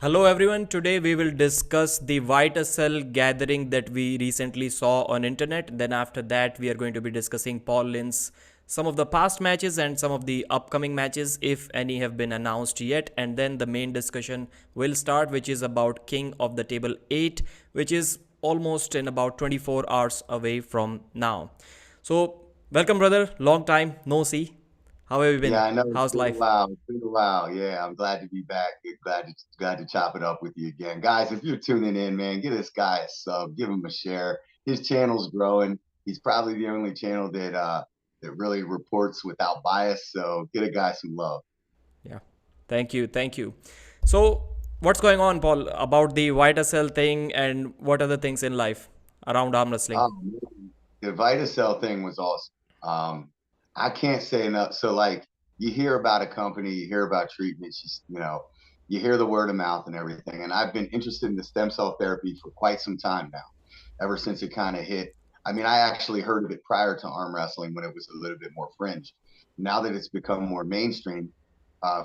Hello everyone. Today we will discuss the White Cell gathering that we recently saw on internet. Then after that we are going to be discussing Paul Lynn's some of the past matches and some of the upcoming matches if any have been announced yet, and then the main discussion will start, which is about King of the Table 8, which is almost in about 24 hours away from now. So welcome brother, long time no see. How have you Yeah, been? I know it's How's been a life? while. It's been a while. Yeah, I'm glad to be back. Glad to chop it up with you again, guys. If you're tuning in, man, give this guy a sub, give him a share. His channel's growing. He's probably the only channel that really reports without bias. So get a guy some love. Yeah. Thank you. Thank you. So, what's going on, Paul, about the White Cell thing and what other things in life around arm wrestling? Man, the Vitacell thing was awesome. I can't say enough. So like you hear about a company, you hear about treatments, you hear the word of mouth and everything. And I've been interested in the stem cell therapy for quite some time now, ever since it kind of hit. I mean, I actually heard of it prior to arm wrestling when it was a little bit more fringe. Now that it's become more mainstream,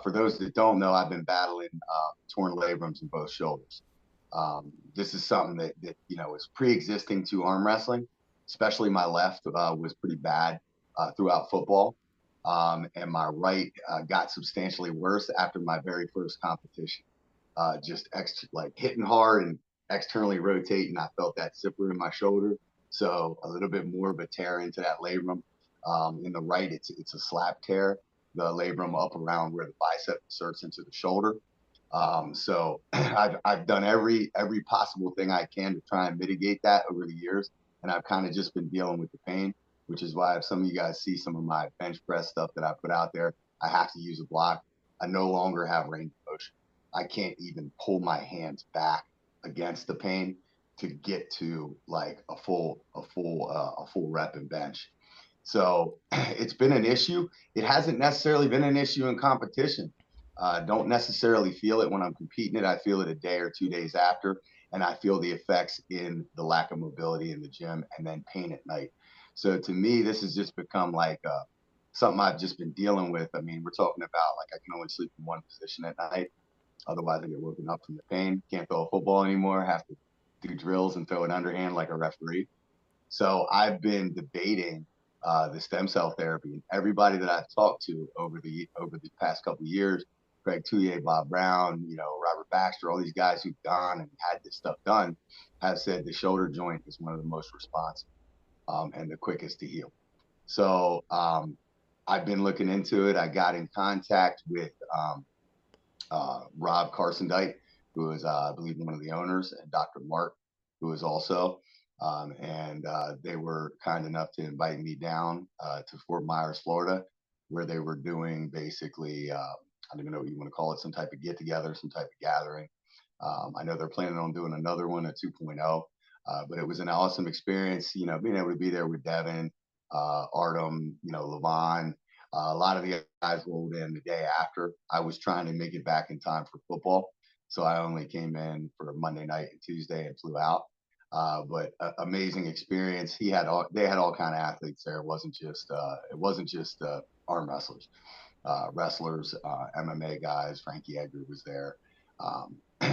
for those that don't know, I've been battling torn labrums in both shoulders. This is something that is pre-existing to arm wrestling, especially my left was pretty bad throughout football, and my right got substantially worse after my very first competition. Like hitting hard and externally rotating, I felt that zipper in my shoulder, so a little bit more of a tear into that labrum. In the right, it's a slap tear, the labrum up around where the bicep inserts into the shoulder. So I've done every possible thing I can to try and mitigate that over the years, and I've kind of just been dealing with the pain, which is why if some of you guys see some of my bench press stuff that I put out there, I have to use a block. I no longer have range of motion. I can't even pull my hands back against the pain to get to like a full rep and bench. So it's been an issue. It hasn't necessarily been an issue in competition. Don't necessarily feel it when I'm competing it. I feel it a day or 2 days after, and I feel the effects in the lack of mobility in the gym and then pain at night. So to me, this has just become like something I've just been dealing with. I mean, we're talking about like I can only sleep in one position at night. Otherwise, I get woken up from the pain. Can't throw a football anymore. Have to do drills and throw an underhand like a referee. So I've been debating the stem cell therapy, and everybody that I've talked to over the past couple of years, Craig Touye, Bob Brown, Robert Baxter, all these guys who've gone and had this stuff done, have said the shoulder joint is one of the most responsive and the quickest to heal. So I've been looking into it. I got in contact with Rob Carsondike, who is, I believe, one of the owners, and Dr. Mark, who is also. And they were kind enough to invite me down to Fort Myers, Florida, where they were doing basically, I don't even know what you want to call it, some type of get together, some type of gathering. I know they're planning on doing another one at 2.0, but it was an awesome experience, being able to be there with Devin, Artem, Levon, a lot of the guys rolled in the day after. I was trying to make it back in time for football, so I only came in for Monday night and Tuesday and flew out. But amazing experience. They had all kind of athletes there. It wasn't just arm wrestlers, MMA guys. Frankie Edgar was there.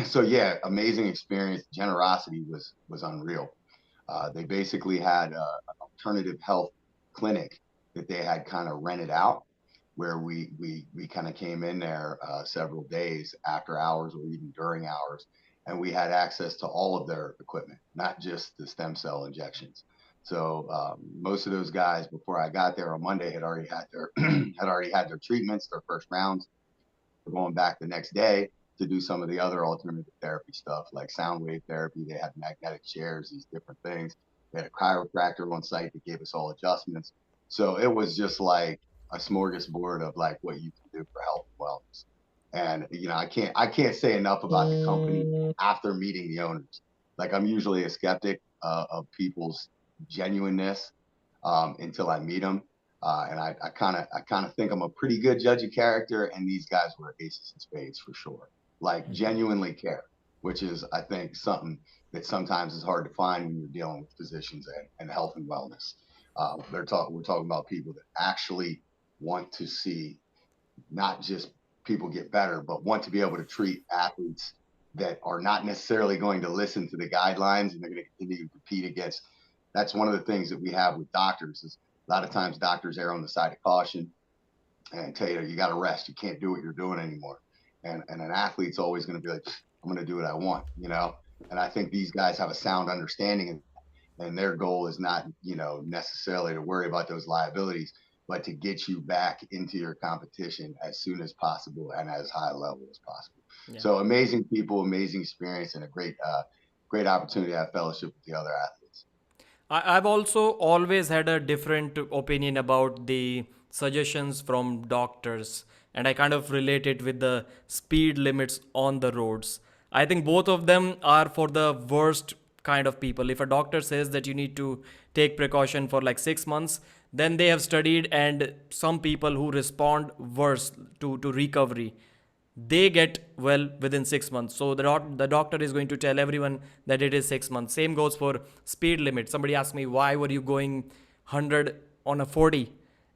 So yeah, amazing experience. Generosity was unreal. They basically had an alternative health clinic that they had kind of rented out, where we kind of came in there several days after hours or even during hours, and we had access to all of their equipment, not just the stem cell injections. So most of those guys before I got there on Monday had already had their had already had their treatments, their first rounds. We're going back the next day to do some of the other alternative therapy stuff like sound wave therapy. They had magnetic chairs, these different things. They had a chiropractor on site that gave us all adjustments. So it was just like a smorgasbord of like what you can do for health and wellness. And I can't say enough about the company after meeting the owners. Like I'm usually a skeptic of people's genuineness until I meet them. And I kind of think I'm a pretty good judge of character, and these guys were aces and spades for sure. Like genuinely care, which is I think something that sometimes is hard to find when you're dealing with physicians and health and wellness. We're talking about people that actually want to see not just people get better, but want to be able to treat athletes that are not necessarily going to listen to the guidelines, and they're going to continue to compete against. That's one of the things that we have with doctors is a lot of times doctors err on the side of caution and tell you got to rest. You can't do what you're doing anymore. And an athlete's always going to be like, I'm going to do what I want, you know? And I think these guys have a sound understanding, and their goal is not, necessarily to worry about those liabilities, but to get you back into your competition as soon as possible and as high a level as possible. Yeah. So amazing people, amazing experience, and a great opportunity to have fellowship with the other athletes. I've also always had a different opinion about the suggestions from doctors, and I kind of relate it with the speed limits on the roads. I think both of them are for the worst kind of people. If a doctor says that you need to take precaution for like 6 months, then they have studied, and some people who respond worse to recovery, they get well within 6 months. So the doctor is going to tell everyone that it is 6 months. Same goes for speed limit. Somebody asked me, why were you going 100 on a 40?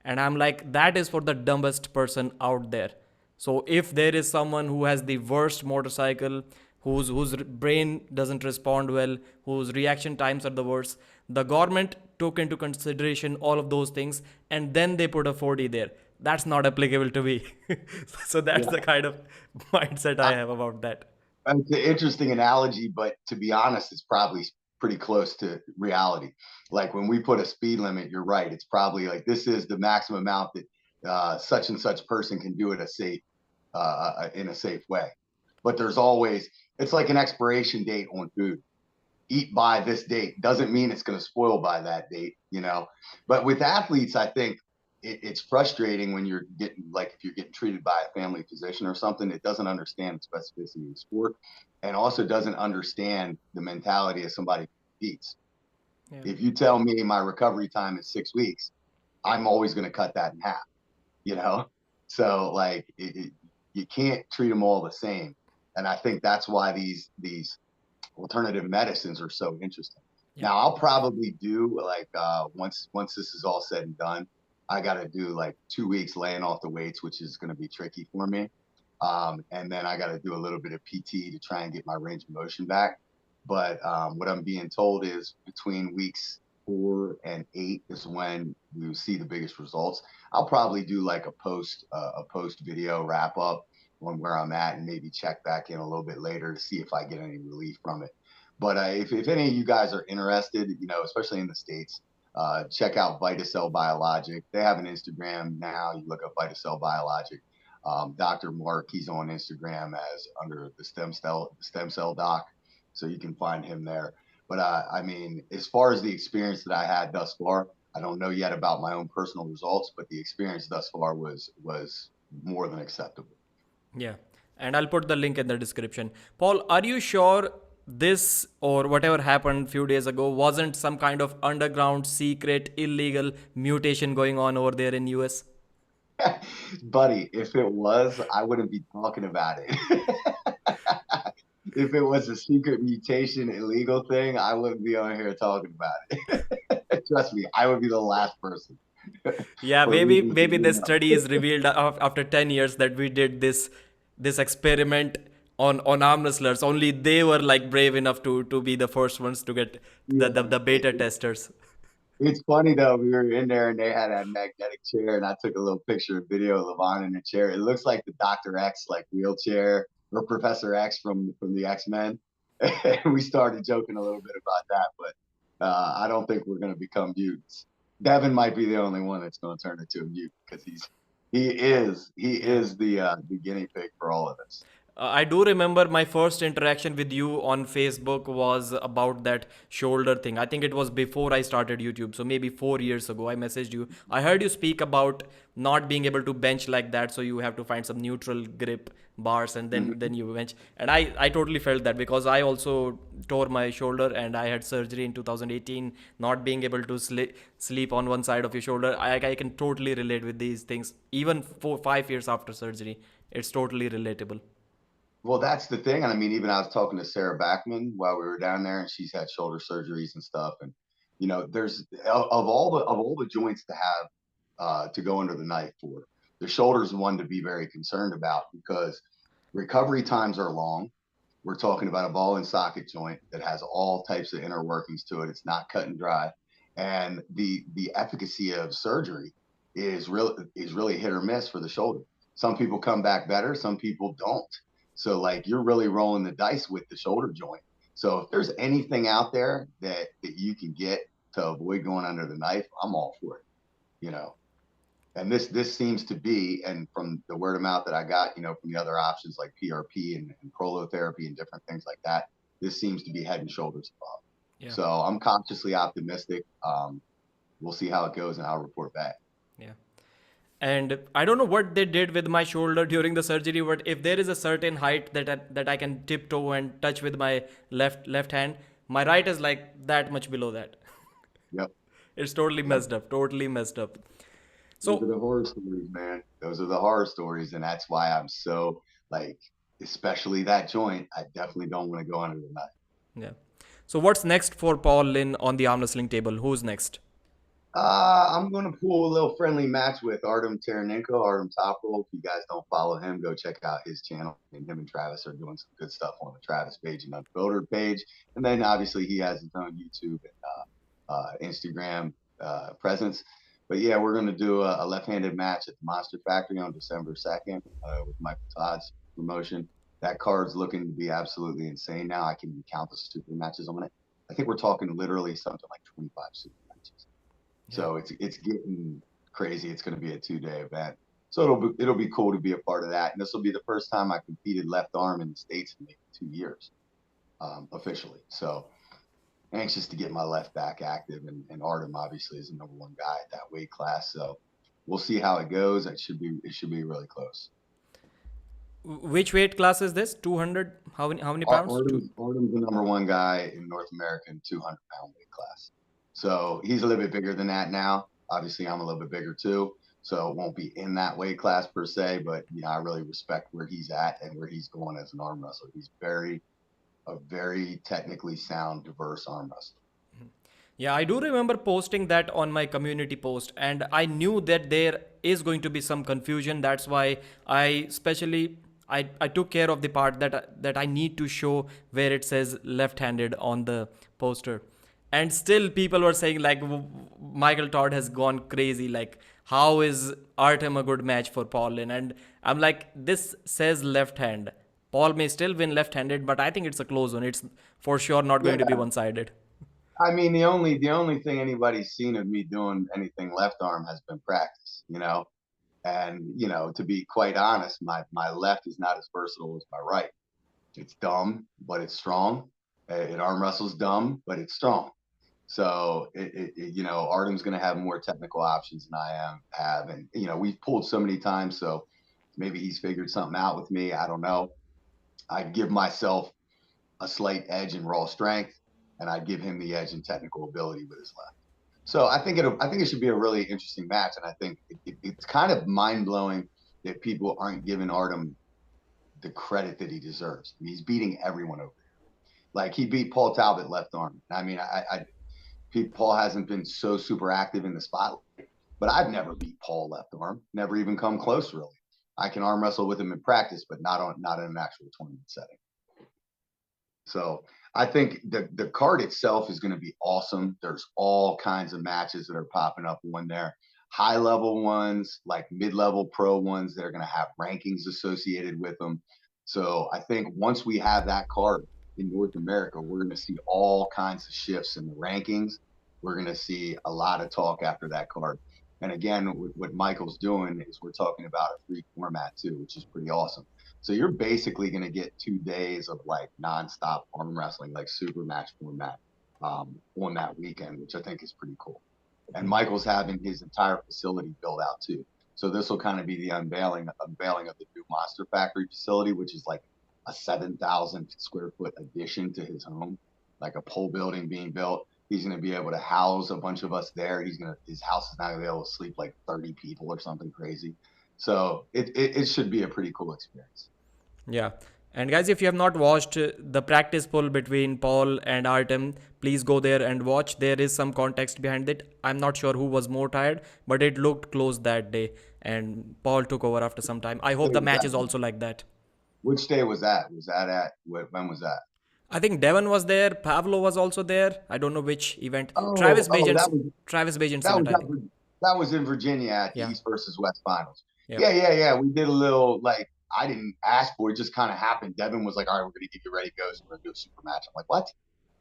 And I'm like, that is for the dumbest person out there. So if there is someone who has the worst motorcycle, whose brain doesn't respond well, whose reaction times are the worst, the government took into consideration all of those things, and then they put a 40 there. That's not applicable to me. So that's Yeah. the kind of mindset I I, have about that. It's an interesting analogy, but to be honest, it's probably pretty close to reality. Like when we put a speed limit, you're right. It's probably like this is the maximum amount that such and such person can do it in a safe way. But there's always it's like an expiration date on food. Eat by this date doesn't mean it's going to spoil by that date, you know. But with athletes, I think it's frustrating when you're getting like if you're getting treated by a family physician or something that doesn't understand the specificity of the sport and also doesn't understand the mentality of somebody who competes. Yeah. If you tell me my recovery time is 6 weeks, I'm always going to cut that in half, you know. So like you can't treat them all the same, and I think that's why these alternative medicines are so interesting. Yeah. Now I'll probably do like once this is all said and done, I got to do like 2 weeks laying off the weights, which is going to be tricky for me. And then I got to do a little bit of PT to try and get my range of motion back. But what I'm being told is between weeks 4 and 8 is when you see the biggest results. I'll probably do like a post video wrap up on where I'm at and maybe check back in a little bit later to see if I get any relief from it. But if any of you guys are interested, especially in the States, check out Vitacell Biologic. They have an Instagram now. You look up Vitacell Biologic. Dr. Mark, he's on Instagram as under the stem cell doc. So you can find him there. But I mean, as far as the experience that I had thus far, I don't know yet about my own personal results, but the experience thus far was more than acceptable. Yeah. And I'll put the link in the description. Paul, are you sure this or whatever happened few days ago wasn't some kind of underground secret illegal mutation going on over there in US? Buddy, if it was, I wouldn't be talking about it. If it was a secret mutation illegal thing, I wouldn't be on here talking about it. Trust me, I would be the last person Yeah, for maybe reasons that maybe you this know. study is revealed after 10 years that we did this experiment on arm wrestlers. Only they were like brave enough to be the first ones to get Yeah. the beta testers. It's funny though, we were in there and they had that magnetic chair, and I took a little picture of video of Levon in the chair. It looks like the Dr. X like wheelchair or Professor X from the X-Men. And we started joking a little bit about that, but I don't think we're gonna become mutants. Devin might be the only one that's gonna turn into a mutant because he Yeah. is the guinea pig for all of this. I do remember my first interaction with you on Facebook was about that shoulder thing. I think it was before I started YouTube, so maybe 4 years ago. I messaged you. I heard you speak about not being able to bench like that, so you have to find some neutral grip bars, and then Mhm. you bench. And I totally felt that because I also tore my shoulder and I had surgery in 2018. Not being able to sleep on one side of your shoulder, I can totally relate with these things. Even 4 5 years after surgery, it's totally relatable. Well, that's the thing. And I mean, even I was talking to Sarah Backman while we were down there, and she's had shoulder surgeries and stuff. And there's of all the joints to have to go under the knife for, the shoulder's one to be very concerned about because recovery times are long. We're talking about a ball and socket joint that has all types of inner workings to it. It's not cut and dry, and the efficacy of surgery is really hit or miss for the shoulder. Some people come back better, some people don't. So like you're really rolling the dice with the shoulder joint. So if there's anything out there that you can get to avoid going under the knife, I'm all for it. You know, and this seems to be, and from the word of mouth that I got, from the other options like PRP and prolotherapy and different things like that, this seems to be head and shoulders above. Yeah. So I'm consciously optimistic. We'll see how it goes, and I'll report back. Yeah. And I don't know what they did with my shoulder during the surgery, but if there is a certain height that I can tiptoe and touch with my left hand, my right is like that much below that. Yep. It's totally Yep. messed up. Totally messed up. Those are So the horror stories, man. Those are the horror stories, and that's why I'm so like, especially that joint. I definitely don't want to go under the knife. yeah. So what's next for Paul Lin on the arm wrestling table? Who's next? I'm going to pull a little friendly match with Artem Taranenko, Artem Topol. If you guys don't follow him, go check out his channel. And him and Travis are doing some good stuff on the Travis page and Unfiltered page. And then obviously he has his own YouTube and Instagram presence. But yeah, we're going to do a left-handed match at the Monster Factory on December 2nd with Michael Todd's promotion. That card's looking to be absolutely insane now. I can count the super matches on it. I think we're talking literally something like 25 super matches. Yeah. So it's getting crazy. It's going to be a 2-day event. So it'll be cool to be a part of that. And this will be the first time I competed left arm in the States in maybe 2 years officially. So anxious to get my left back active. And Artem obviously is the number one guy at that weight class. So we'll see how it goes. It should be really close. Which weight class is this? 200? How many pounds? Artem's the number one guy in North American 200-pound weight class. So he's a little bit bigger than that now. Obviously, I'm a little bit bigger too. So it won't be in that weight class per se, but I really respect where he's at and where he's going as an arm wrestler. He's a very technically sound, diverse arm wrestler. Yeah, I do remember posting that on my community post, and I knew that there is going to be some confusion. That's why I took care of the part that I need to show where it says left-handed on the poster. And still people were saying like Michael Todd has gone crazy, like how is Artem a good match for Paul Lin? And I'm like, this says left hand. Paul may still win left-handed, but I think it's a close one. It's for sure not going to be Yeah. one-sided. I mean, the only thing anybody's seen of me doing anything left arm has been practice, And to be quite honest, my left is not as versatile as my right. It's dumb, but it's strong. It arm wrestles dumb, but it's strong. So Artem's going to have more technical options than I have, and we've pulled so many times. So maybe he's figured something out with me. I don't know. I give myself a slight edge in raw strength, and I give him the edge in technical ability with his left. So I think it should be a really interesting match, and I think it's kind of mind blowing that people aren't giving Artem the credit that he deserves. I mean, he's beating everyone over here. Like he beat Paul Talbot left arm. I mean, Paul hasn't been so super active in the spotlight, but I've never beat Paul left arm. Never even come close, really. I can arm wrestle with him in practice, but not in an actual tournament setting. So I think the card itself is going to be awesome. There's all kinds of matches that are popping up on there. High level ones, like mid-level pro ones that are going to have rankings associated with them. So I think once we have that card in North America, we're going to see all kinds of shifts in the rankings. We're going to see a lot of talk after that card. And again, what Michael's doing is we're talking about a free format too, which is pretty awesome. So you're basically going to get 2 days of like nonstop arm wrestling, like super match format on that weekend, which I think is pretty cool. And Michael's having his entire facility built out too. So this will kind of be the unveiling of the new Monster Factory facility, which is like a 7,000 square foot addition to his home, like a pole building being built. He's going to be able to house a bunch of us there. His house is now going to be able to sleep like 30 people or something crazy. So it should be a pretty cool experience. Yeah. And guys, if you have not watched the practice poll between Paul and Artem, please go there and watch. There is some context behind it. I'm not sure who was more tired, but it looked close that day. And Paul took over after some time. I hope the match is also like that. Which day was that? Was that at when was that? I think Devon was there. Pavlo was also there. I don't know which event. Oh, oh, that was Travis Bajent's that event, was I think. that was in Virginia at the Yeah. East versus West finals. Yep. Yeah. We did a little like I didn't ask for it, just kind of happened. Devin was like, "All right, we're gonna get you ready to go. So we're gonna do a super match." I'm like, "What?"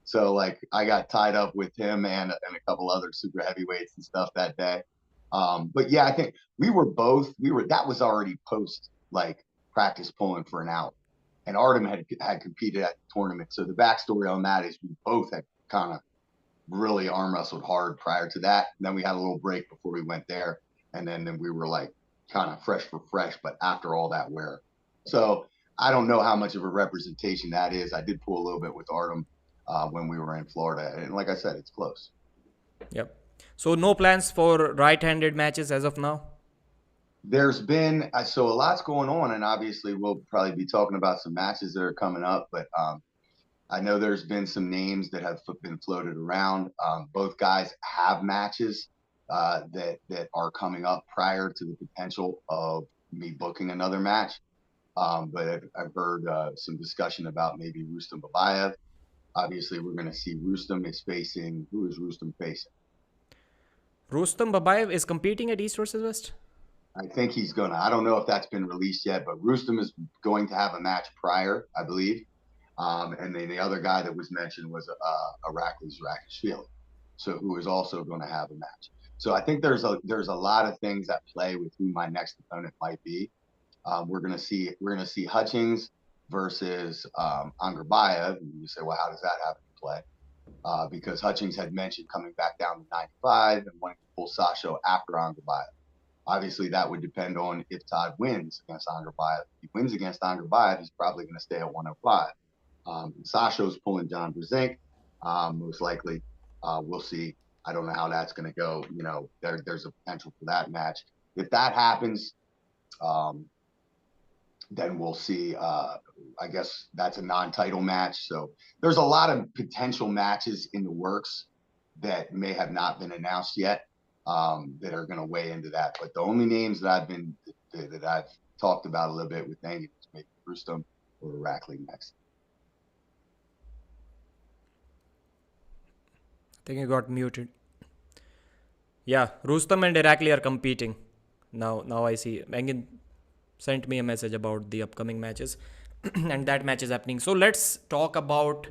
So like I got tied up with him and a couple other super heavyweights and stuff that day. But yeah, I think we were that was already post like practice pulling for an out, and Artem had competed at the tournament. So the backstory on that is we both had kind of really arm wrestled hard prior to that. And then we had a little break before we went there, and then we were like kind of fresh for fresh, but after all that wear. So I don't know how much of a representation that is. I did pull a little bit with Artem when we were in Florida, and like I said, it's close. Yep. So no plans for right-handed matches as of now. There's been so a lot's going on, and obviously we'll probably be talking about some matches that are coming up. But I know there's been some names that have been floated around. Both guys have matches that are coming up prior to the potential of me booking another match. But I've heard some discussion about maybe Rustam Babayev. Obviously, we're going to see Rustam is facing. Who is Rustam facing? Rustam Babayev is competing at East versus West. I think he's gonna. I don't know if that's been released yet, but Rustam is going to have a match prior, I believe. And then the other guy that was mentioned was Iraklis Rakishvili, so who is also going to have a match. So I think there's a lot of things at play with who my next opponent might be. We're gonna see Hutchings versus Angarbayev. And you say, well, how does that happen to play? Because Hutchings had mentioned coming back down to 95 and wanting to pull Sasho after Angarbayev. Obviously, that would depend on if Todd wins against Angarbayev. If he wins against Angarbayev, he's probably going to stay at 105. Sasho's pulling John Brzenk, most likely. We'll see. I don't know how that's going to go. There's a potential for that match. If that happens, then we'll see. I guess that's a non-title match. So there's a lot of potential matches in the works that may have not been announced yet that are going to weigh into that. But the only names that I've talked about a little bit with Angus is maybe Rustam or Rackley next. I think you got muted. Yeah, Rustam and Irakli are competing. Now I see. Engin sent me a message about the upcoming matches, and that match is happening. So let's talk about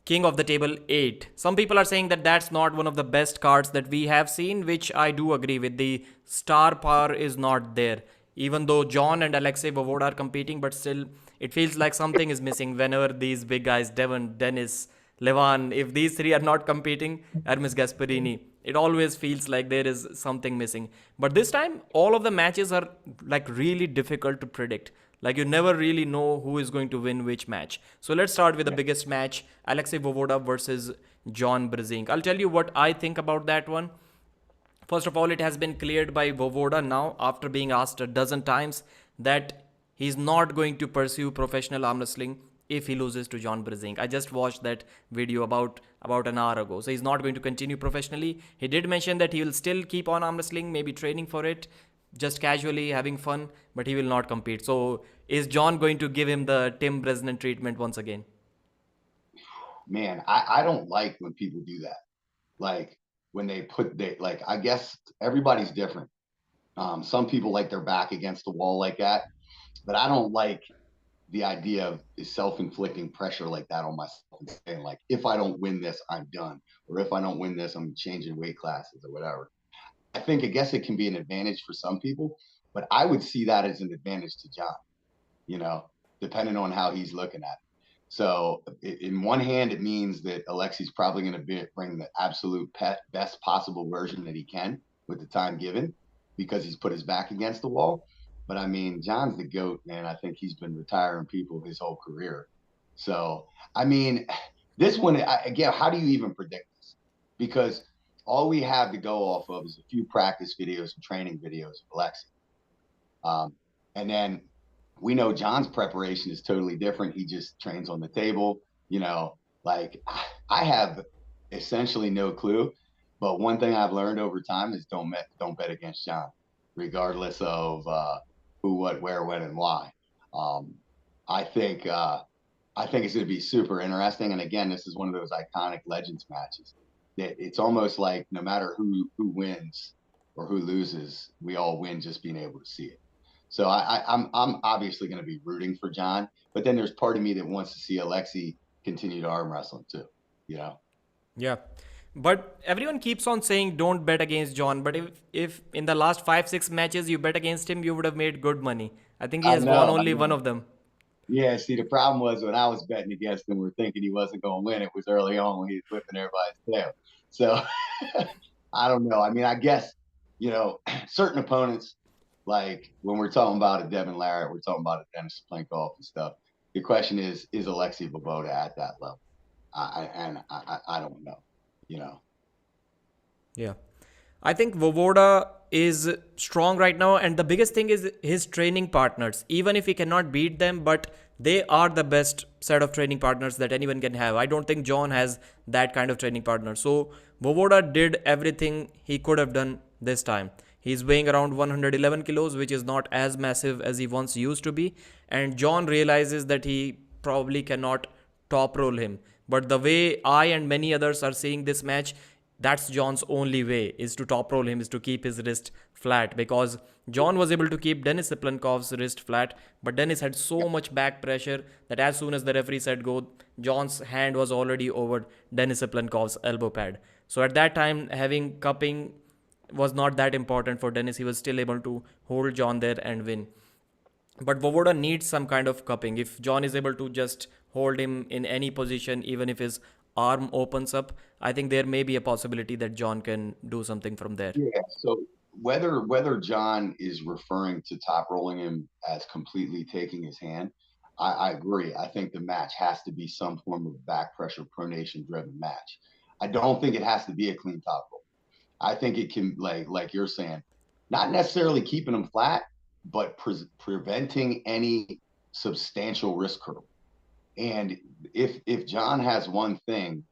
King of the Table 8. Some people are saying that that's not one of the best cards that we have seen, which I do agree with. The star power is not there. Even though John and Alexey Voevoda are competing, but still, it feels like something is missing whenever these big guys, Devon, Dennis, Levan, if these three are not competing, Hermes Gasparini, it always feels like there is something missing. But this time, all of the matches are like really difficult to predict. Like you never really know who is going to win which match. So let's start with the biggest match, Alexey Voevoda versus John Brzenk. I'll tell you what I think about that one. First of all, it has been cleared by Voevoda now after being asked a dozen times that he's not going to pursue professional arm wrestling if he loses to John Brzenk. I just watched that video about an hour ago. So he's not going to continue professionally. He did mention that he will still keep on arm wrestling, maybe training for it, just casually having fun, but he will not compete. So is John going to give him the Tim Bresnan treatment once again? Man, I don't like when people do that. Like when like I guess everybody's different. Some people like their back against the wall like that, but I don't like the idea of self-inflicting pressure like that on myself and saying like, if I don't win this, I'm done, or if I don't win this, I'm changing weight classes or whatever. I guess it can be an advantage for some people, but I would see that as an advantage to John, you know, depending on how he's looking at it. So in one hand, it means that Alexei's probably going to bring the absolute best possible version that he can with the time given because he's put his back against the wall. But I mean, John's the GOAT, man. I think he's been retiring people his whole career. So, I mean, this one, again, how do you even predict this? Because all we have to go off of is a few practice videos and training videos of Alexei. And then we know John's preparation is totally different. He just trains on the table, like I have essentially no clue. But one thing I've learned over time is don't bet against John, regardless of who, what, where, when, and why. Um, I think I think it's going to be super interesting. And again, this is one of those iconic legends matches that it's almost like no matter who wins or who loses, we all win just being able to see it. So I'm obviously going to be rooting for John, but then there's part of me that wants to see Alexey continue to arm wrestling too. You know, Yeah. But everyone keeps on saying don't bet against John. But if in the last 5 6 matches you bet against him, you would have made good money. I think he has won I only one know. of them. Yeah, see, the problem was when I was betting against him, we are thinking he wasn't going to win. It was early on when he was whipping everybody's tail. So I don't know. I mean, I guess, you know, certain opponents, like when we're talking about a Devin Larratt, we're talking about a Dennis Plankoff and stuff. The question is Alexey Voevoda at that level? I don't know, you know. Yeah. I think Vovoda is strong right now, and the biggest thing is his training partners. Even if he cannot beat them, but they are the best set of training partners that anyone can have. I don't think John has that kind of training partner. So Vovoda did everything he could have done this time. He's weighing around 111 kilos, which is not as massive as he once used to be. And John realizes that he probably cannot top roll him. But the way I and many others are seeing this match, that's John's only way is to top roll him, is to keep his wrist flat, because John was able to keep Denis Siplenkov's wrist flat, but Denis had so much back pressure that as soon as the referee said go, John's hand was already over Denis Siplenkov's elbow pad. So at that time, having cupping was not that important for Denis. He was still able to hold John there and win. But Vovoda needs some kind of cupping. If John is able to just hold him in any position, even if his arm opens up, I think there may be a possibility that John can do something from there. Yeah. So whether John is referring to top rolling him as completely taking his hand, I agree. I think the match has to be some form of back pressure pronation driven match. I don't think it has to be a clean top roll. I think it can like you're saying, not necessarily keeping them flat, but preventing any substantial risk curl. And if John has one thing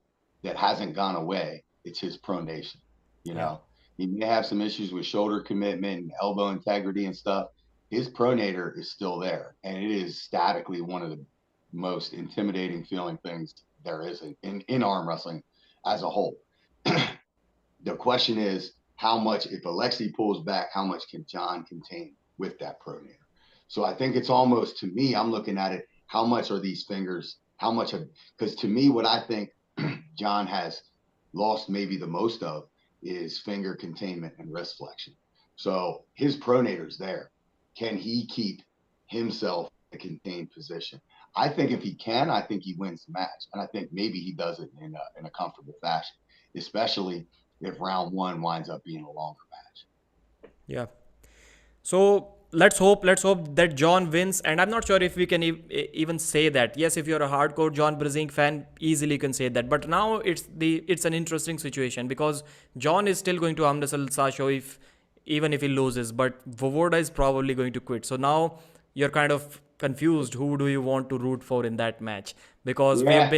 that hasn't gone away, it's his pronation. You Yeah. know, he may have some issues with shoulder commitment and elbow integrity and stuff. His pronator is still there, and it is statically one of the most intimidating feeling things there is in arm wrestling as a whole. The question is how much, if Alexei pulls back, how much can John contain with that pronator? So I think it's almost, to me, I'm looking at it, how much are these fingers? How much of, because to me, what I think John has lost maybe the most of is finger containment and wrist flexion. So his pronator's there. Can he keep himself in a contained position? I think if he can, I think he wins the match. And I think maybe he does it in a comfortable fashion, especially if round one winds up being a longer match. Yeah. So let's hope that John wins. And I'm not sure if we can even say that. Yes, if you're a hardcore John Brzenk fan, easily can say that. But now it's an interesting situation because John is still going to arm wrestle Sasho if even if he loses, but Vovoda is probably going to quit. So now you're kind of confused. Who do you want to root for in that match? Because Yeah,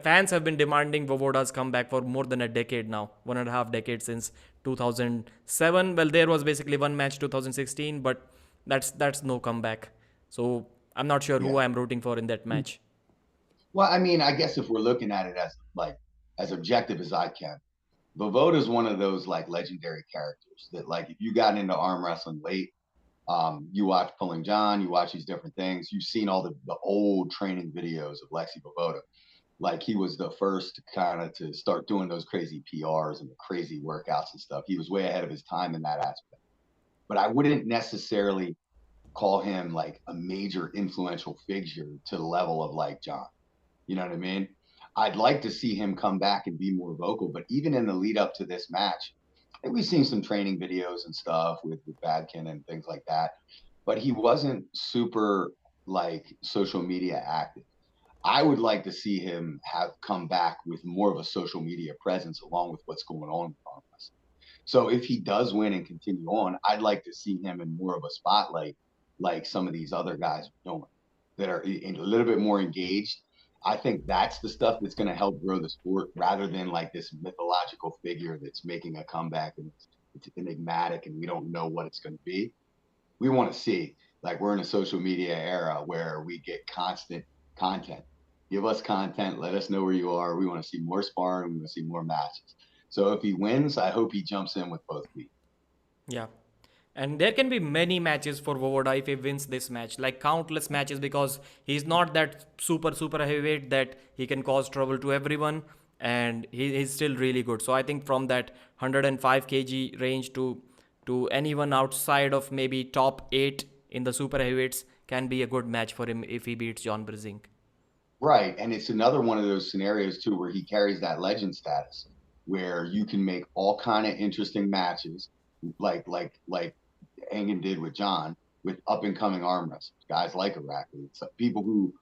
fans have been demanding Vovoda's comeback for more than a decade now, 1.5 decades since 2007. Well, there was basically one match 2016, but that's no comeback. So I'm not sure who yeah. I'm rooting for in that match. Well, I mean, I guess if we're looking at it as as objective as I can, Vovoda is one of those like legendary characters that like if you got into arm wrestling late, you watch Pulling John, you watch these different things, you've seen all the old training videos of Lexi Vovoda. Like he was the first to kind of to start doing those crazy PRs and the crazy workouts and stuff. He was way ahead of his time in that aspect. But I wouldn't necessarily call him like a major influential figure to the level of like John. You know what I mean? I'd like to see him come back and be more vocal, but even in the lead up to this match, I think we've seen some training videos and stuff with Badkin and things like that, but he wasn't super like social media active. I would like to see him have come back with more of a social media presence along with what's going on with arm wrestling. So if he does win and continue on, I'd like to see him in more of a spotlight, like some of these other guys are doing, that are a little bit more engaged. I think that's the stuff that's going to help grow the sport rather than like this mythological figure that's making a comeback and it's enigmatic and we don't know what it's going to be. We want to see. Like we're in a social media era where we get constant content. Give us content. Let us know where you are. We want to see more sparring. We want to see more matches. So if he wins, I hope he jumps in with both feet. Yeah. And there can be many matches for Voevoda if he wins this match, like countless matches, because he's not that super heavyweight that he can cause trouble to everyone, and he's still really good. So I think from that 105 kg range to anyone outside of maybe top 8 in the super heavyweights can be a good match for him if he beats John Brzenk. Right. And it's another one of those scenarios too where he carries that legend status where you can make all kind of interesting matches like Engen did with John with up and coming arm wrestlers, guys like Iraqi. It's people who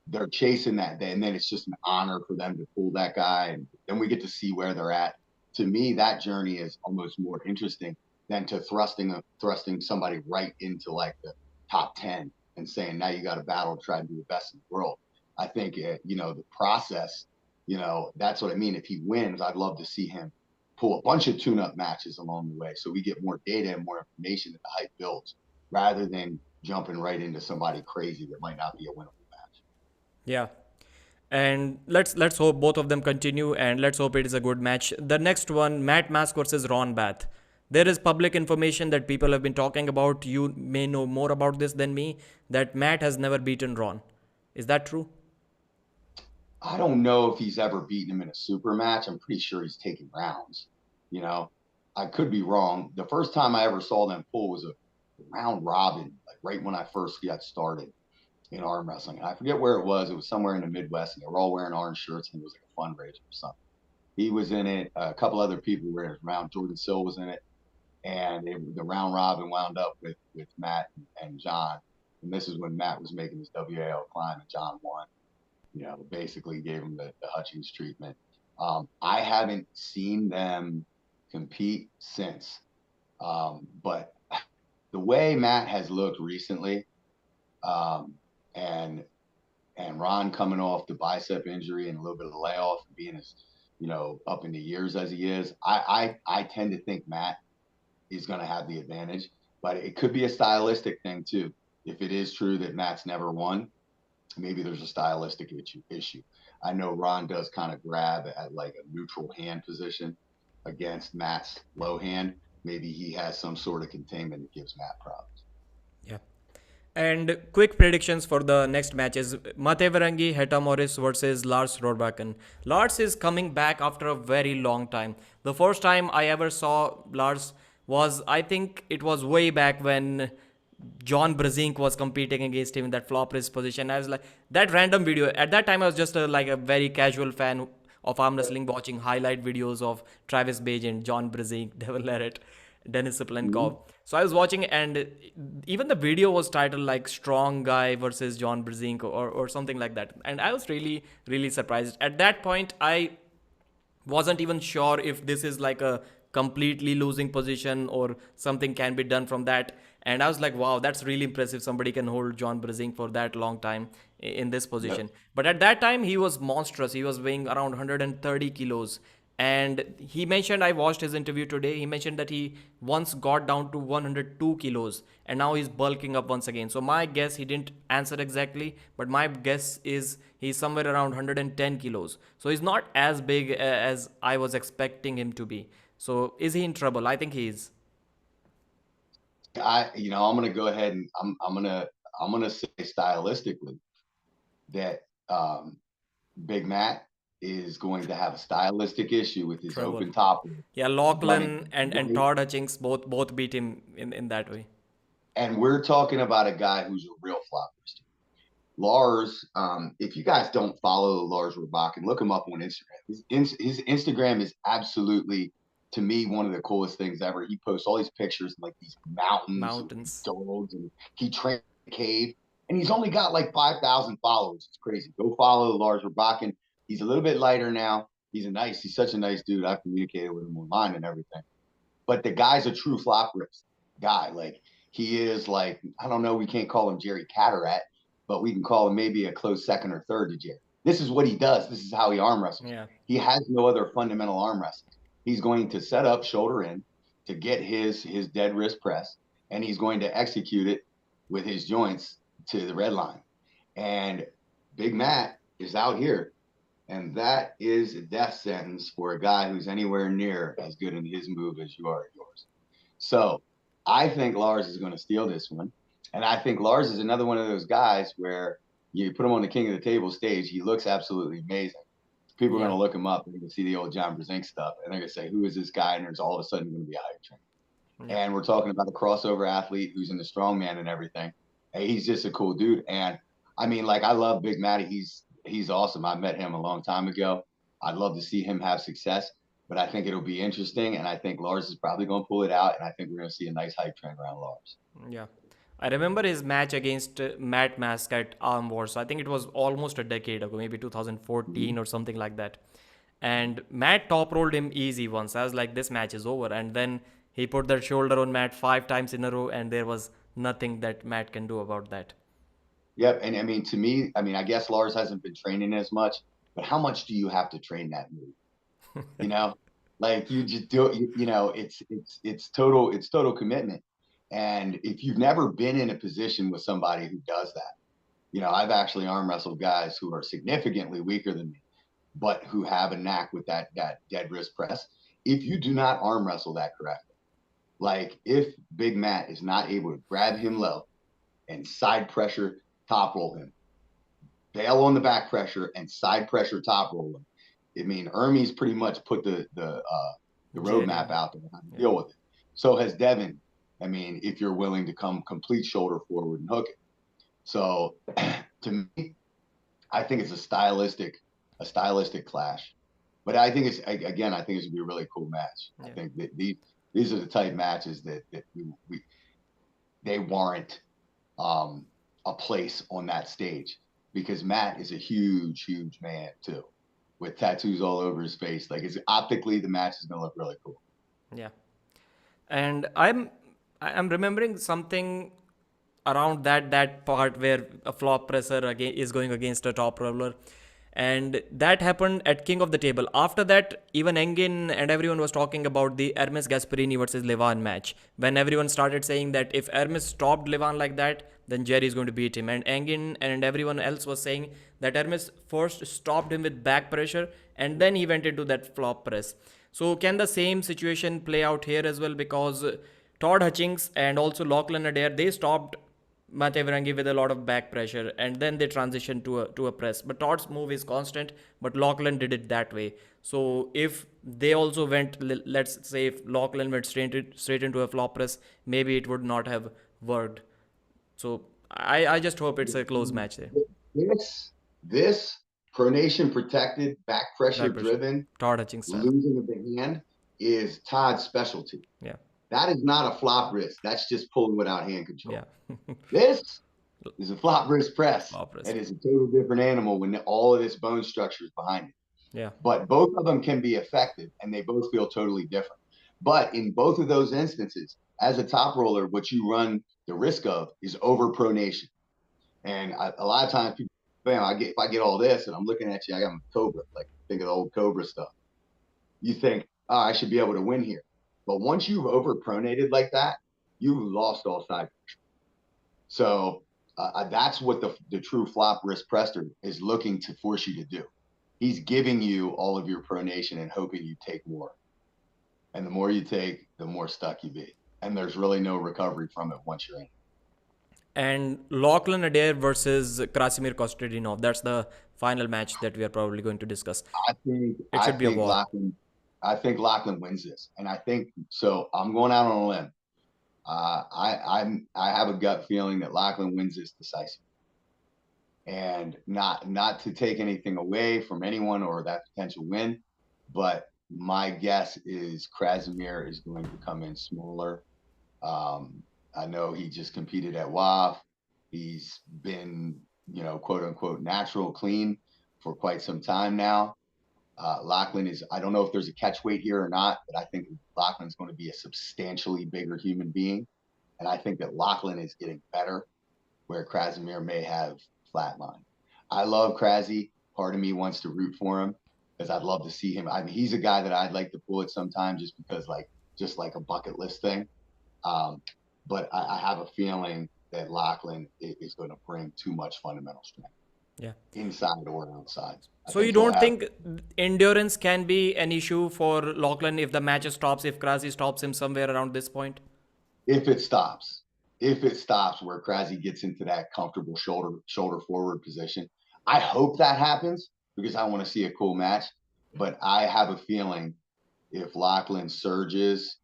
they're chasing that day, and then it's just an honor for them to pull that guy, and then we get to see where they're at. To me, that journey is almost more interesting than to thrusting somebody right into like the top 10 and saying now you got to battle to try and be the best in the world. I think the process, that's what I mean. If he wins, I'd love to see him pull a bunch of tune-up matches along the way, so we get more data and more information that the hype builds, rather than jumping right into somebody crazy that might not be a winnable match. Yeah. And let's hope both of them continue, and let's hope it is a good match. The next one, Matt Mask versus Ron Bath. There is public information that people have been talking about. You may know more about this than me. That Matt has never beaten Ron. Is that true? I don't know if he's ever beaten him in a super match. I'm pretty sure he's taking rounds. You know, I could be wrong. The first time I ever saw them pull was a round robin, like right when I first got started in arm wrestling. And I forget where it was. It was somewhere in the Midwest, and they were all wearing orange shirts, and it was like a fundraiser or something. He was in it. A couple other people were in it. Round Jordan Sill was in it, and the round robin wound up with Matt and John. And this is when Matt was making his WAL climb, and John won. Basically gave him the Hutchings treatment. I haven't seen them compete since. But the way Matt has looked recently, um, and Ron coming off the bicep injury and a little bit of layoff and being as up in the years as he is, I tend to think Matt is going to have the advantage. But it could be a stylistic thing too. If it is true that Matt's never won, maybe there's a stylistic issue. I know Ron does kind of grab at like a neutral hand position against Matt's low hand. Maybe he has some sort of containment that gives Matt problems. Yeah. And quick predictions for the next matches. Matevarangi Heta Morris versus Lars Rorbakken. Lars is coming back after a very long time. The first time I ever saw Lars was, I think it was way back when John Brzenk was competing against him in that flop wrist position. I was like, that random video. At that time, I was just like a very casual fan of arm wrestling, watching highlight videos of Travis Bage, John Brzenk, Devil Larrett, Denis Mm-hmm. Siplenkov. So I was watching, and even the video was titled like "Strong Guy versus John Brzenk" or something like that. And I was really surprised. At that point, I wasn't even sure if this is like a completely losing position or something can be done from that. And I was like, wow, that's really impressive. Somebody can hold John Brzenk for that long time in this Yep. position. But at that time, he was monstrous. He was weighing around 130 kilos. And he mentioned, I watched his interview today. He mentioned that he once got down to 102 kilos and now he's bulking up once again. So, my guess, he didn't answer exactly, but my guess is he's somewhere around 110 kilos. So, he's not as big as I was expecting him to be. So, is he in trouble? I think he is. I'm gonna go ahead and I'm gonna say stylistically that Big Matt is going to have a stylistic issue with his Trouble. open top Yeah, running Lachlan and right. Todd Hutchings both beat him in that way. And we're talking about a guy who's a real flopper. Lars, if you guys don't follow Lars Rorbakken, look him up on Instagram. His Instagram is absolutely, to me, one of the coolest things ever. He posts all these pictures of, like these mountains and Mountains. dogs, and he trained in a cave, and he's only got like 5,000 followers. It's crazy. Go follow Lars Rorbakken. He's a little bit lighter now. He's such a nice dude. I've communicated with him online and everything. But the guy's a true flop wrist guy. Like he is like, I don't know, we can't call him Jerry Cataract, but we can call him maybe a close second or third to Jerry. This is what he does. This is how he arm wrestles. Yeah. He has no other fundamental arm wrestling. He's going to set up shoulder in to get his dead wrist press, and he's going to execute it with his joints to the red line. And Big Matt is out here. And that is a death sentence for a guy who's anywhere near as good in his move as you are at yours. So I think Lars is going to steal this one. And I think Lars is another one of those guys where you put him on the King of the Table stage, he looks absolutely amazing. People are going Yeah. to look him up and you can see the old John Brzenk stuff. And they're going to say, who is this guy? And there's all of a sudden going to be a hype train. Yeah. And we're talking about a crossover athlete who's in the strongman and everything. Hey, he's just a cool dude. And I mean, like, I love Big Matty. He's awesome. I met him a long time ago. I'd love to see him have success, but I think it'll be interesting. And I think Lars is probably going to pull it out. And I think we're going to see a nice hype train around Lars. Yeah. I remember his match against Matt Mask at Arm Wars. So I think it was almost a decade ago, maybe 2014 or something like that. And Matt top rolled him easy once. I was like, this match is over. And then he put that shoulder on Matt 5 times in a row, and there was nothing that Matt can do about that. Yep. And I mean, to me, I mean, I guess Lars hasn't been training as much, but how much do you have to train that move? You know, like you just do it, you know, it's total commitment. And if you've never been in a position with somebody who does that, you know, I've actually arm wrestled guys who are significantly weaker than me, but who have a knack with that dead wrist press. If you do not arm wrestle that correctly, like if Big Matt is not able to grab him low and side pressure top roll him, bail on the back pressure and side pressure top roll him, I mean, Ermey's pretty much put the roadmap Jerry. out there how to Yeah. deal with it. So has Devin. I mean, if you're willing to come complete shoulder forward and hook it. So to me, I think it's a stylistic clash. But I think it's again, I think it's gonna be a really cool match. I Yeah. think that these are the type matches that we they warrant a place on that stage because Matt is a huge man too, with tattoos all over his face. Like it's optically the match is gonna look really cool. Yeah. And I'm remembering something around that part where a flop presser again is going against a top roller, and that happened at King of the Table. After that, even Engin and everyone was talking about the Hermes Gasparini versus Levan match, when everyone started saying that if Hermes stopped Levan like that, then Jerry is going to beat him. And Engin and everyone else was saying that Hermes first stopped him with back pressure and then he went into that flop press. So can the same situation play out here as well? Because Todd Hutchings and also Lachlan Adair, they stopped Matevarangi with a lot of back pressure and then they transitioned to a press. But Todd's move is constant, but Lachlan did it that way. So if they also went, let's say if Lachlan went straight into a flop press, maybe it would not have worked. So I just hope it's a close match there. This pronation protected, back pressure Back pressure. driven, Todd Hutchings style. losing of the hand is Todd's specialty. Yeah. That is not a flop wrist. That's just pulling without hand control. Yeah. This is a flop wrist press. Flop press. It is a total different animal when all of this bone structure is behind it. Yeah. But both of them can be effective and they both feel totally different. But in both of those instances, as a top roller, what you run the risk of is overpronation. And a lot of times people, man, if I get all this and I'm looking at you, I got my Cobra, like think of the old Cobra stuff. You think, oh, I should be able to win here. But once you've overpronated like that, you've lost all side pressure. So that's what the true flop wrist presser is looking to force you to do. He's giving you all of your pronation and hoping you take more. And the more you take, the more stuck you be. And there's really no recovery from it once you're in. And Lachlan Adair versus Krasimir Kostadinov. That's the final match that we are probably going to discuss. It should be a war. I think Lachlan wins this. And I think so. I'm going out on a limb. I have a gut feeling that Lachlan wins this decisively. And not to take anything away from anyone or that potential win, but my guess is Krasimir is going to come in smaller. I know he just competed at WAF. He's been, you know, quote unquote, natural clean for quite some time now. Lachlan is, I don't know if there's a catch weight here or not, but I think Lachlan's going to be a substantially bigger human being. And I think that Lachlan is getting better where Krasimir may have flatline. I love Krasi. Part of me wants to root for him because I'd love to see him. I mean, he's a guy that I'd like to pull at sometime just because just like a bucket list thing. But I have a feeling that Lachlan is going to bring too much fundamental strength, Yeah. inside or outside. I So you think he'll don't have. think endurance can be an issue for Lachlan if the match stops, if Krasi stops him somewhere around this point? If it stops, if it stops where Krasi gets into that comfortable shoulder forward position, I hope that happens because I want to see a cool match. But I have a feeling if Lachlan surges,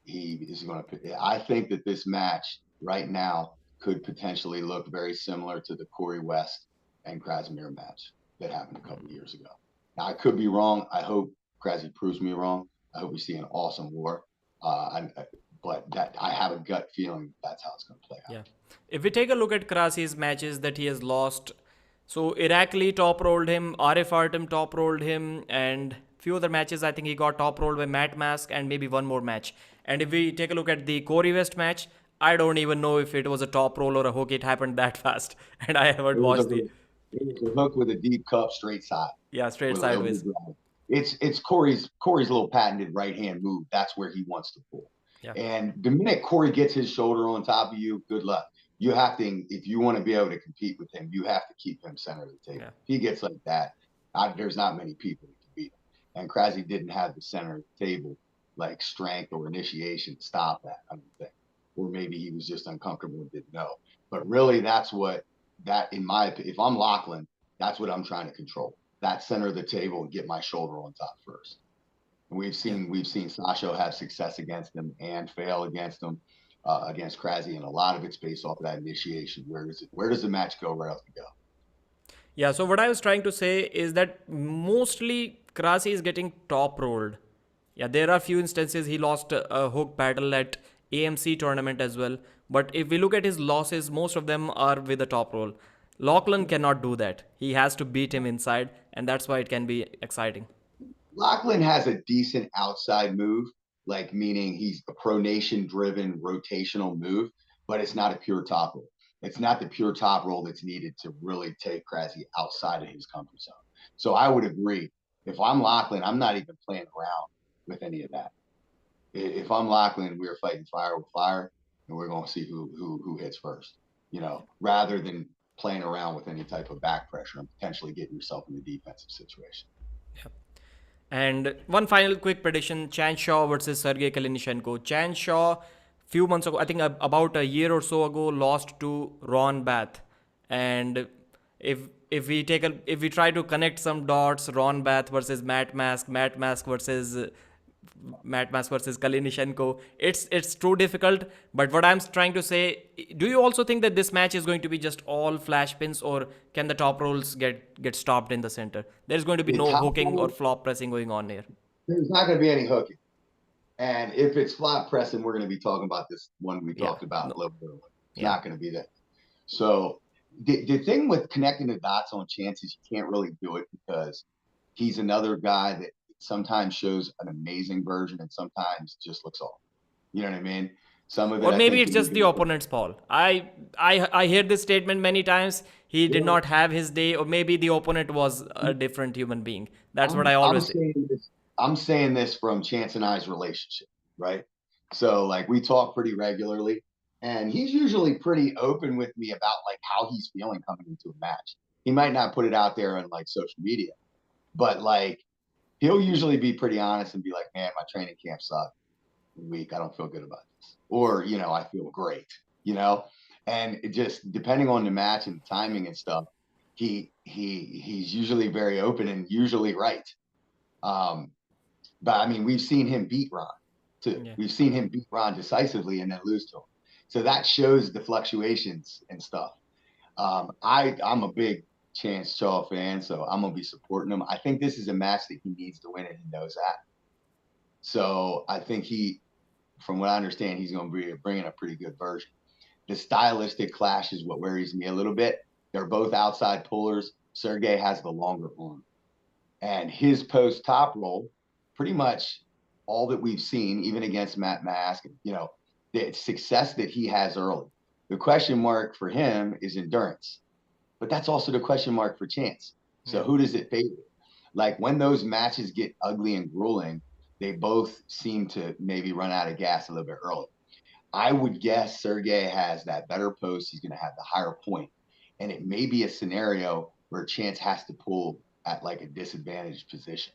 he is going to. I think that this match right now could potentially look very similar to the Corey West and Krasimir match that happened a couple of years ago. Now, I could be wrong. I hope Krasi proves me wrong. I hope we see an awesome war. But that I have a gut feeling that's how it's going to play out. Yeah. If we take a look at Krasi's matches that he has lost, so Irakli top rolled him, Arif Artem top rolled him, and few other matches I think he got top rolled by Matt Mask and maybe one more match. And if we take a look at the Corey West match, I don't even know if it was a top roll or a hook. It happened that fast, and I haven't It was a watched the hook with a deep cup straight side yeah straight with an sideways. overdrive. It's Corey's little patented right hand move. That's where he wants to pull. Yeah, And the minute Corey gets his shoulder on top of you, good luck. You have to, if you want to be able to compete with him, you have to keep him center of the table. yeah, If he gets like that, there's not many people who can beat him. And Krasi didn't have the center of the table like strength or initiation to stop that. I don't think, or maybe he was just uncomfortable and didn't know. But really, that's what that in my opinion. If I'm Lachlan, that's what I'm trying to control. That center of the table and get my shoulder on top first. And yeah. we've seen Sasho have success against him and fail against him against Krasi, and a lot of it's based off of that initiation. Where does the match go? Where else to go? Yeah, so what I was trying to say is that mostly Krasi is getting top rolled. Yeah, there are few instances he lost a hook battle at AMC tournament as well. But if we look at his losses, most of them are with a top roll. Lachlan cannot do that. He has to beat him inside, and that's why it can be exciting. Lachlan has a decent outside move, like meaning he's a pronation driven rotational move, but it's not a pure top roll. It's not the pure top roll that's needed to really take Krasi outside of his comfort zone. So I would agree. If I'm Lachlan, I'm not even playing around with any of that. If I'm Lachlan, we're fighting fire with fire, and we're going to see who hits first. Rather than playing around with any type of back pressure and potentially getting yourself in a defensive situation. Yep. And one final quick prediction: Chan Shaw versus Sergey Kalinishenko. Chan Shaw, few months ago, I think about a year or so ago, lost to Ron Bath. And if if we try to connect some dots, Ron Bath versus Matt Mask versus Matt Mask versus Kalinishenko. It's too difficult. But what I'm trying to say, do you also think that this match is going to be just all flash pins, or can the top rolls get stopped in the center? There's going to be The no top hooking or roll, flop pressing going on here. there's not going to be any hooking. And if it's flat pressing, we're going to be talking about this one we Yeah. talked about No. a little bit earlier. It's Yeah. not going to be that. So the thing with connecting the dots on Chance is you can't really do it because he's another guy that sometimes shows an amazing version and sometimes just looks off. You know what I mean? Some of it Or I maybe think it's can be just the good. opponent's fault. I hear this statement many times. He did Well, not have his day, or maybe the opponent was a different human being. That's what I I'm always say. saying this. I'm saying this from Chance and I's relationship, right? So like we talk pretty regularly, and he's usually pretty open with me about like how he's feeling coming into a match. He might not put it out there on like social media, but like he'll usually be pretty honest and be like, "Man, my training camp sucked. Week. I don't feel good about this," or I feel great. You know, and it just depending on the match and the timing and stuff, he's usually very open and usually right. Um, but I mean, we've seen him beat Ron too. Yeah. We've seen him beat Ron decisively and then lose to him. So that shows the fluctuations and stuff. I'm a big Chance Shaw fan, so I'm gonna be supporting him. I think this is a match that he needs to win, and he knows that. So I think from what I understand, he's gonna be bringing a pretty good version. The stylistic clash is what worries me a little bit. They're both outside pullers. Sergey has the longer arm. And his post top roll, pretty much all that we've seen, even against Matt Mask, the success that he has early. The question mark for him is endurance, but that's also the question mark for Chance. So Yeah. who does it favor? Like when those matches get ugly and grueling, they both seem to maybe run out of gas a little bit early. I would guess Sergey has that better post. He's going to have the higher point. And it may be a scenario where Chance has to pull at like a disadvantaged position,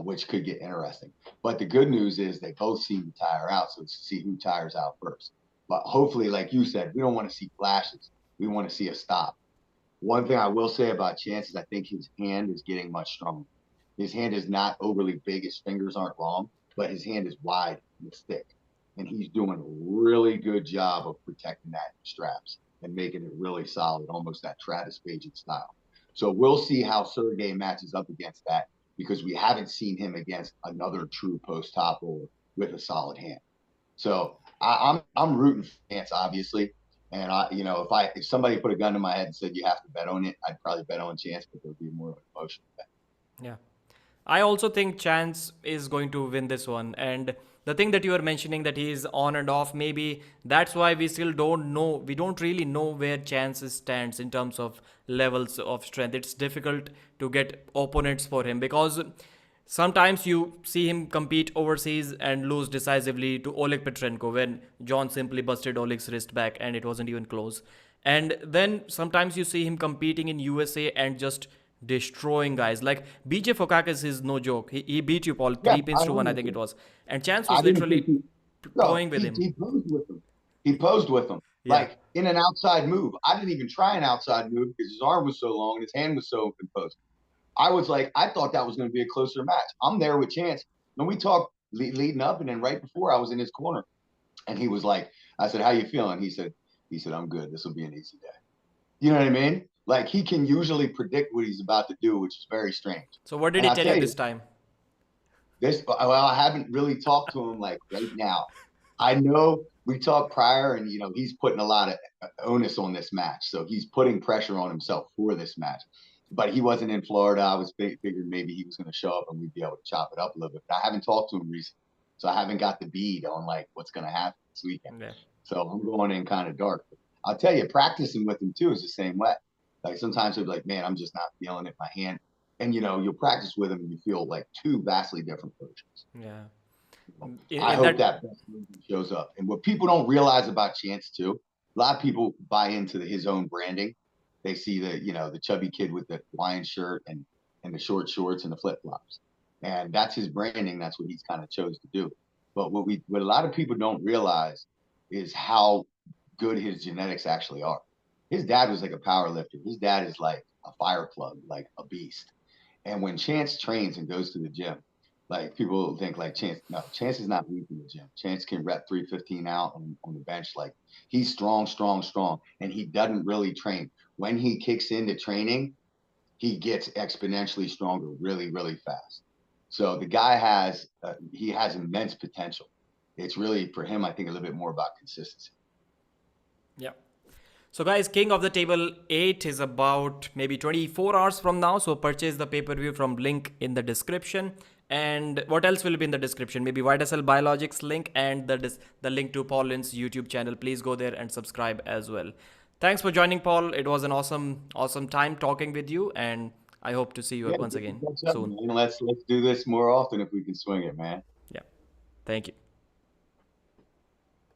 which could get interesting. But the good news is they both seem to tire out. So let's see who tires out first. But hopefully, like you said, we don't want to see flashes. We want to see a stop. One thing I will say about Chance is I think his hand is getting much stronger. His hand is not overly big. His fingers aren't long, but his hand is wide and thick. And he's doing a really good job of protecting that straps and making it really solid, almost that Travis Pageant style. So we'll see how Sergey matches up against that because we haven't seen him against another true post top roller with a solid hand. So I'm rooting for Chance, obviously. And if somebody put a gun to my head and said you have to bet on it, I'd probably bet on Chance, but there'd be more of an emotional bet. Yeah. I also think Chance is going to win this one. And the thing that you were mentioning that he is on and off, maybe that's why we still don't know. We don't really know where Chance stands in terms of levels of strength. It's difficult to get opponents for him because sometimes you see him compete overseas and lose decisively to Oleg Petrenko when John simply busted Oleg's wrist back and it wasn't even close. And then sometimes you see him competing in USA and just destroying guys. Like BJ Fokakis is no joke. He beat you, Paul, Yeah, three pins I to one, I know. think it was. And Chance I was didn't think literally he. No, toying with him. he posed with him. He posed with him Yeah. like in an outside move. I didn't even try an outside move because his arm was so long and his hand was so imposed. I was like, I thought that was going to be a closer match. I'm there with Chance. When we talked leading up and then right before I was in his corner, and he was like, I said, "How you feeling?" He said, "I'm good. This will be an easy day." You know what I mean? Like he can usually predict what he's about to do, which is very strange. So what did And he I'll tell you tell you this time? this. Well, I haven't really talked to him like right now. I know we talked prior, and he's putting a lot of onus on this match, so he's putting pressure on himself for this match. But he wasn't in Florida. I was figured maybe he was going to show up and we'd be able to chop it up a little bit. But I haven't talked to him recently, so I haven't got the bead on like what's going to happen this weekend. Yeah. So I'm going in kind of dark. But I'll tell you, practicing with him too is the same way. Like sometimes he'll be like, "Man, I'm just not feeling it. My hand." And you'll practice with him and you feel like two vastly different versions. Yeah. I In hope that. that best movement shows up. And what people don't realize about Chance too, a lot of people buy into his own branding. They see the chubby kid with the Hawaiian shirt and the short shorts and the flip flops, and that's his branding. That's what he's kind of chose to do. But what a lot of people don't realize is how good his genetics actually are. His dad was like a power lifter. His dad is like a fire plug, like a beast. And when Chance trains and goes to the gym, like people think like Chance, no, Chance is not weak in the gym. Chance can rep 315 out on the bench. Like he's strong, strong, strong. And he doesn't really train. When he kicks into training, he gets exponentially stronger really, really fast. So the guy he has immense potential. It's really for him, I think, a little bit more about consistency. Yeah. So, guys, King of the Table 8 is about maybe 24 hours from now. So, purchase the pay per view from link in the description. And what else will be in the description? Maybe YSL Biologics link and the link to Paul Lynn's YouTube channel. Please go there and subscribe as well. Thanks for joining, Paul. It was an awesome time talking with you. And I hope to see you Yeah, once again catch up, soon. man. Let's do this more often if we can swing it, man. Yeah. Thank you.